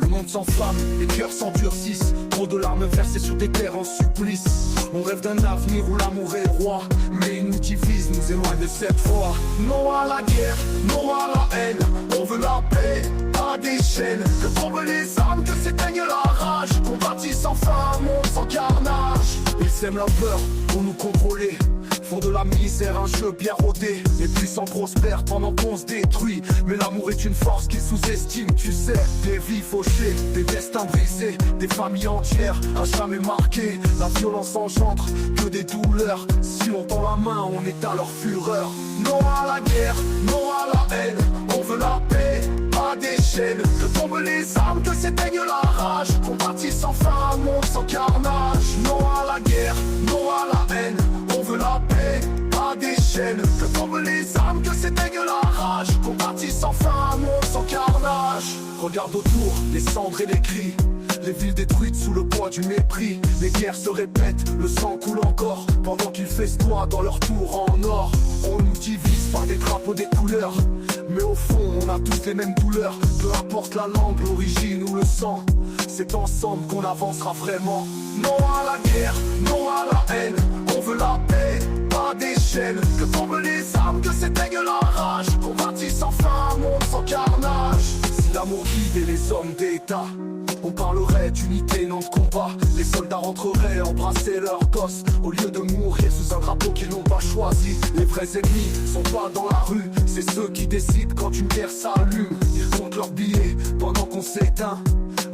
Le monde s'enflamme, les cœurs s'endurcissent. Trop de larmes versées sur des terres en supplice. On rêve d'un avenir où l'amour est roi, mais il nous divise, nous éloigne de cette foi. Non à la guerre, non à la haine. On veut la paix, pas des chaînes. Que tombent les âmes, que s'éteigne la rage. Qu'on bâtisse enfin un monde sans carnage. Ils sèment la peur pour nous contrôler, font de la misère un jeu bien rodé. Les puissants prospèrent pendant qu'on se détruit, mais l'amour est une force qu'ils sous-estiment, tu sais. Des vies fauchées, des destins brisés, des familles entières à jamais marquées. La violence engendre que des douleurs. Si on tend la main, on est à leur fureur. Non à la guerre, non à la haine. On veut la paix, pas des chaînes. Que tombent les armes, que s'éteigne la rage. Qu'on bâtisse enfin un monde sans carnage. Non à la guerre, non à la haine. On veut la paix, pas des chaînes. Que tombent les armes, que s'éteigne la rage. Qu'on bâtisse enfin un monde sans carnage. Regarde autour, les cendres et les cris. Les villes détruites sous le poids du mépris. Les guerres se répètent, le sang coule encore, pendant qu'ils festoient dans leur tour en or. On nous divise par des drapeaux, des couleurs, mais au fond on a tous les mêmes douleurs. Peu importe la langue, l'origine ou le sang, c'est ensemble qu'on avancera vraiment. Non à la guerre, non à la haine. On veut la paix, pas des chaînes. Que tombent les armes, que s'éteigne la rage. Qu'on bâtisse enfin un monde sans carnage. Si l'amour guidait les hommes d'État, on parlerait d'unité, non de combat. Les soldats rentreraient embrasser leurs gosses, au lieu de mourir sous un drapeau qu'ils n'ont pas choisi. Les vrais ennemis sont pas dans la rue, c'est ceux qui décident quand une guerre s'allume. Ils comptent leurs billets pendant qu'on s'éteint,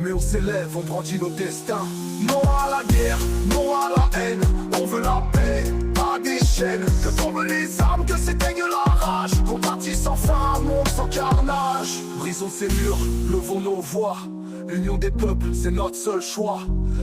mais on s'élève, on brandit nos destins. Non à la guerre, non à la haine. On veut la paix, pas des chaînes. Que tombent les armes, que s'éteigne la rage. Qu'on bâtisse enfin un monde sans carnage. Brisons ces murs, levons nos voix. L'union des peuples, c'est notre seul choix.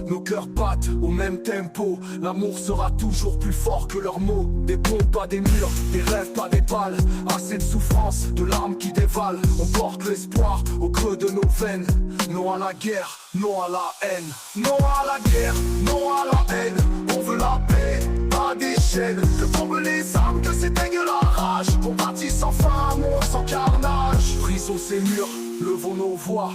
Nos cœurs battent au même tempo. L'amour sera toujours plus fort que leurs mots. Des bombes, pas des murs, des rêves, pas des balles. Assez de souffrance, de larmes qui dévalent. On porte l'espoir au creux de nos veines. Non à la guerre, non à la haine. Non à la guerre, non à la haine. On veut la paix, pas des chaînes. Que tombent les armes, que s'éteigne la rage. Qu'on bâtisse enfin un monde sans carnage. Brisons ces murs, levons nos voix.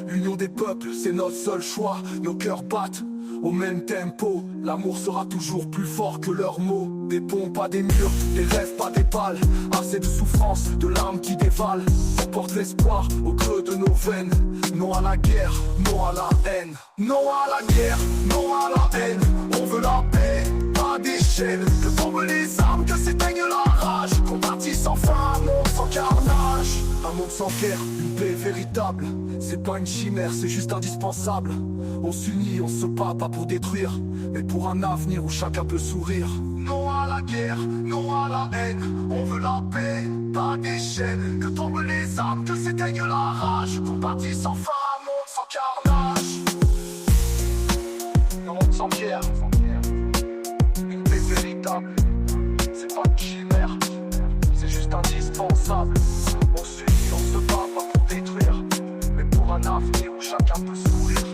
L'union des peuples, c'est notre seul choix. Nos cœurs battent au même tempo. L'amour sera toujours plus fort que leurs mots. Des ponts, pas des murs, des rêves, pas des balles. Assez de souffrance, de larmes qui dévalent. On porte l'espoir au creux de nos veines. Non à la guerre, non à la haine. Non à la guerre, non à la haine. On veut la paix, pas des chaînes. Que tombent les armes, que s'éteigne la rage. Qu'on bâtisse enfin un monde sans carnage. Un monde sans guerre, une paix véritable. C'est pas une chimère, c'est juste indispensable. On s'unit, on se bat pas pour détruire, mais pour un avenir où chacun peut sourire. Non à la guerre, non à la haine. On veut la paix, pas des chaînes. Que tombent les armes, que s'éteigne la rage. Qu'on bâtisse enfin un monde sans carnage. Un monde sans guerre, une paix véritable. C'est pas une chimère, c'est juste indispensable. On s'unit, on se bat pas pour détruire, mais pour un avenir où chacun peut sourire.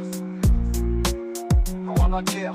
Non à la guerre.